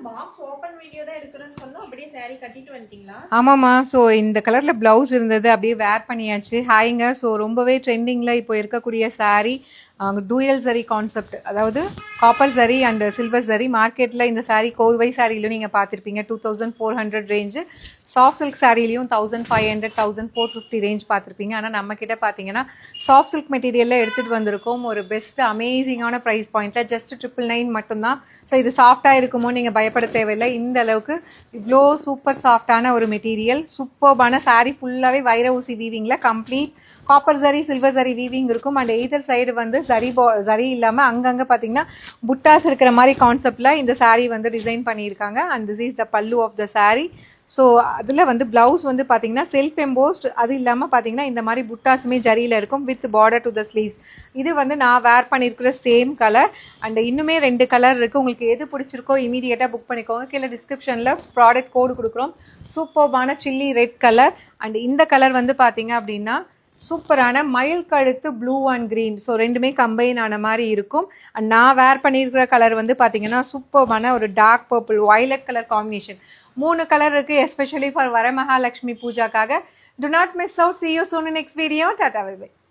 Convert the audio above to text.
Box open video தான் எடுக்கறேன்னு சொன்னா அப்படியே saree கட்டிட்டு வந்துட்டீங்களா? ஆமாம்மா. ஸோ இந்த கலரில் ப்ளவுஸ் இருந்தது, அப்படியே வேர் பண்ணியாச்சு. ஹாய்ங்க. ஸோ ரொம்பவே ட்ரெண்டிங்கில் இப்போ இருக்கக்கூடிய saree டூயல் சரி கான்செப்ட், அதாவது காப்பர் சரி அண்ட் சில்வர் சரி. மார்க்கெட்டில் இந்த saree கோர்வை சாரிலையும் நீங்கள் பார்த்துருப்பீங்க 2400 ரேஞ்சு, சாஃப்ட் சில்க் சாரிலையும் 1500 1450 ரேஞ்ச் பார்த்துருப்பீங்க. ஆனால் நம்மக்கிட்ட பார்த்தீங்கன்னா சாஃப்ட் சில்க் மெட்டீரியலில் எடுத்துகிட்டு வந்திருக்கோம் ஒரு பெஸ்ட் அமேசிங்கான ப்ரைஸ் பாயிண்ட்டில், ஜஸ்ட் 999 மட்டும்தான். ஸோ இது சாஃப்டாக இருக்குமோ நீங்கள் பயப்பட தேவையில்லை. இந்த அளவுக்கு இவ்வளோ சூப்பர் சாஃப்டான ஒரு மெட்டீரியல், சூப்பர்பான saree ஃபுல்லாகவே வைர ஊசி வீவிங்கில் கம்ப்ளீட் காப்பர் சரி சில்வர் சரி வீவிங் இருக்கும். அண்ட் எய்தர் சைடு வந்து சரி இல்லாமல் அங்கங்கே பார்த்தீங்கன்னா புட்டாஸ் இருக்கிற மாதிரி கான்செப்டில் இந்த saree வந்து டிசைன் பண்ணியிருக்காங்க. அண்ட் திஸ் இஸ் த பல்லு ஆஃப் த saree. ஸோ அதில் வந்து ப்ளவுஸ் வந்து பார்த்தீங்கன்னா செல்ஃப் எம்போஸ்ட், அது இல்லாமல் பார்த்தீங்கன்னா இந்த மாதிரி புட்டாஸுமே ஜரியில் இருக்கும் with border to the sleeves. இது வந்து நான் வேர் பண்ணியிருக்கிற சேம் கலர். அண்ட் இன்னுமே 2 கலர் இருக்குது. உங்களுக்கு எது பிடிச்சிருக்கோ இமீடியட்டாக புக் பண்ணிக்கோங்க. கீழே டிஸ்கிரிப்ஷனில் ப்ராடக்ட் கோடு கொடுக்குறோம். சூப்பர்பான சில்லி ரெட் கலர். அண்ட் இந்த கலர் வந்து பார்த்தீங்க அப்படின்னா சூப்பரான மயில் கழுத்து ப்ளூ அண்ட் க்ரீன். ஸோ ரெண்டுமே கம்பைன் ஆன மாதிரி இருக்கும். அண்ட் நான் வேர் பண்ணியிருக்கிற கலர் வந்து பார்த்தீங்கன்னா சூப்பர்பான ஒரு dark purple violet colour combination. 3 colour இருக்குது, எஸ்பெஷலி ஃபார் வரமகாலட்சுமி பூஜாக்காக. Do not miss out. See you soon in next video. Tata, bye bye.